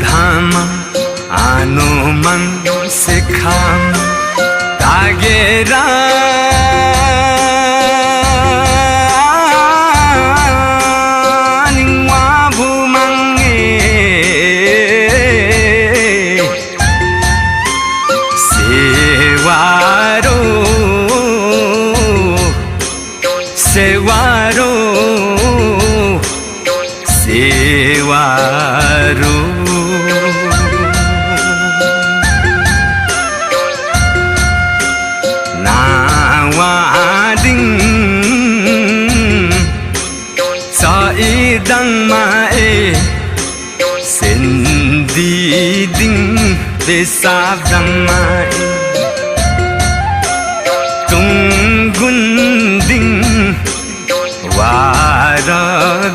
धाम आनो मन से खाम तागेरा निंगवा भूमंगे सेवारो सेवारो सेवारो नावादिं saidang mae sendiding desabdang mae